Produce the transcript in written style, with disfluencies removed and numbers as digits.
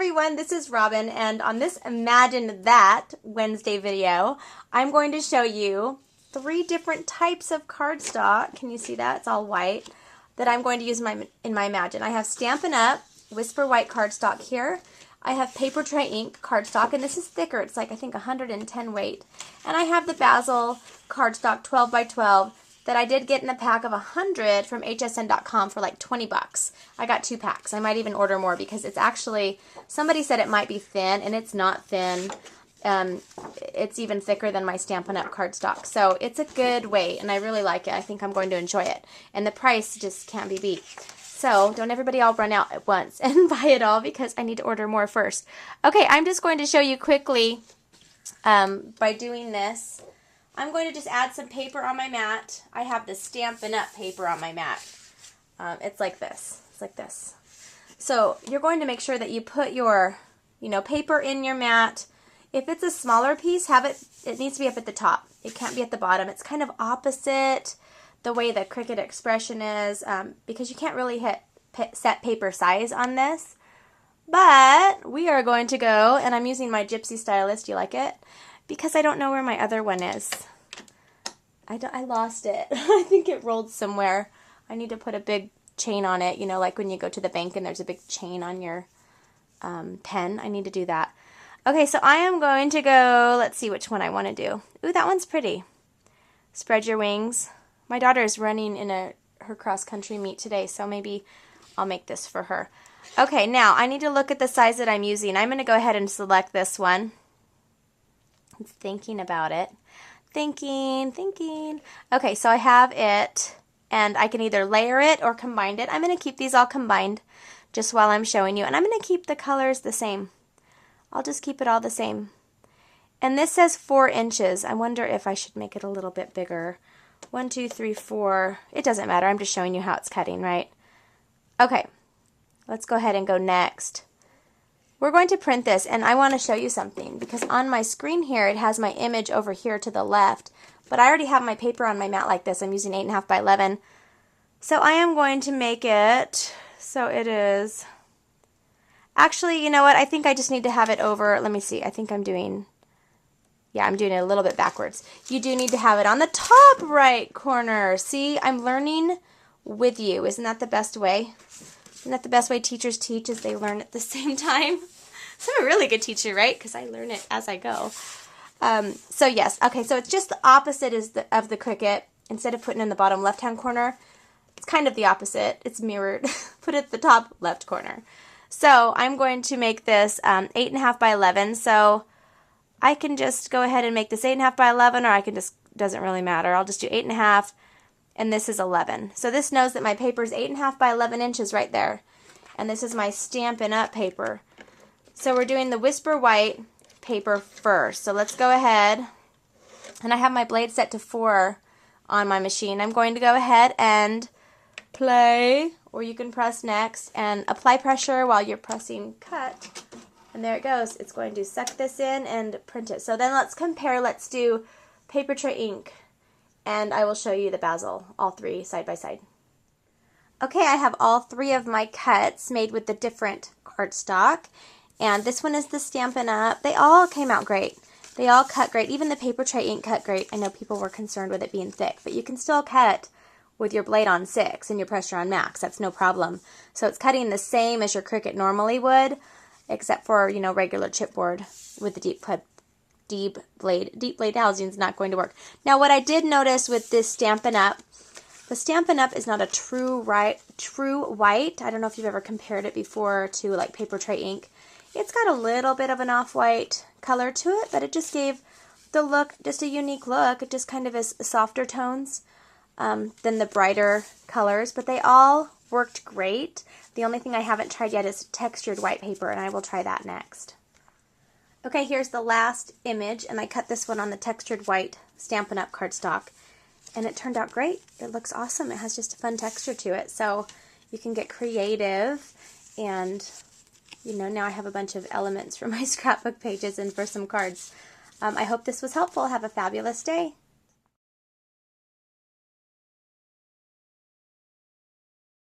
everyone, this is Robin, and on this Imagine That Wednesday video, I'm going to show you 3 different types of cardstock. Can you see that? It's all white. That I'm going to use in my Imagine. I have Stampin' Up! Whisper White cardstock here. I have Papertrey Ink cardstock, and this is thicker. It's like, I think, 110 weight. And I have the Bazzill cardstock 12 by 12 that I did get in a pack of 100 from hsn.com for like 20 bucks. I got 2 packs. I might even order more because it's actually, somebody said it might be thin, and it's not thin. It's even thicker than my Stampin' Up! Cardstock. So it's a good weight, and I really like it. I think I'm going to enjoy it. And the price just can't be beat. So don't everybody all run out at once and buy it all because I need to order more first. Okay, I'm just going to show you quickly by doing this. I'm going to just add some paper on my mat. I have the Stampin' Up! Paper on my mat. It's like this. It's like this. So you're going to make sure that you put your, paper in your mat. If it's a smaller piece, it needs to be up at the top. It can't be at the bottom. It's kind of opposite the way the Cricut expression is because you can't really set paper size on this. But we are going to go, and I'm using my Gypsy Stylus. Do you like it? Because I don't know where my other one is. I lost it. I think it rolled somewhere. I need to put a big chain on it, like when you go to the bank and there's a big chain on your pen. I need to do that. Okay, so I am going to go, let's see which one I want to do. Ooh, that one's pretty. Spread your wings. My daughter is running in her cross-country meet today, so maybe I'll make this for her. Okay, now I need to look at the size that I'm using. I'm going to go ahead and select this one. It's thinking about it. Thinking. Okay, so I have it, and I can either layer it or combine it. I'm going to keep these all combined just while I'm showing you, and I'm going to keep the colors the same. I'll just keep it all the same. And this says 4 inches. I wonder if I should make it a little bit bigger. 1, 2, 3, 4. It doesn't matter. I'm just showing you how it's cutting, right? Okay, let's go ahead and go next. We're going to print this, and I want to show you something because on my screen here it has my image over here to the left, but I already have my paper on my mat like this. I'm using 8.5 by 11. So I am going to make it so it is, actually, you know what? I think I just need to have it over, let me see, I think I'm doing it a little bit backwards. You do need to have it on the top right corner. See, I'm learning with you. Isn't that the best way? Isn't that the best way teachers teach, is they learn at the same time? So I'm a really good teacher, right? Because I learn it as I go. So yes, okay, so it's just the opposite of the Cricut. Instead of putting it in the bottom left-hand corner, it's kind of the opposite. It's mirrored. Put it at the top left corner. So I'm going to make this 8.5 by 11. So I can just go ahead and make this 8.5 by 11, or I can just, doesn't really matter. I'll just do 8.5, and this is 11. So this knows that my paper is 8.5 by 11 inches right there. And this is my Stampin' Up! Paper. So we're doing the Whisper White paper first. So let's go ahead, and I have my blade set to 4 on my machine. I'm going to go ahead and play, or you can press next, and apply pressure while you're pressing cut. And there it goes. It's going to suck this in and print it. So then let's compare. Let's do Papertrey Ink, and I will show you the Bazzill, all 3 side by side. Okay, I have all 3 of my cuts made with the different cardstock, and this one is the Stampin' Up! They all came out great. They all cut great. Even the Papertrey Ink cut great. I know people were concerned with it being thick, but you can still cut with your blade on 6 and your pressure on max. That's no problem. So it's cutting the same as your Cricut normally would, except for, regular chipboard with the deep blade housing is not going to work. Now, what I did notice with this Stampin' Up, the Stampin' Up is not a true white. I don't know if you've ever compared it before to like Papertrey Ink. It's got a little bit of an off-white color to it, but it just gave the look, just a unique look. It just kind of is softer tones than the brighter colors, but they all worked great. The only thing I haven't tried yet is textured white paper, and I will try that next. Okay, here's the last image, and I cut this one on the textured white Stampin' Up! Cardstock, and it turned out great. It looks awesome. It has just a fun texture to it, so you can get creative, and now I have a bunch of elements for my scrapbook pages and for some cards. I hope this was helpful. Have a fabulous day.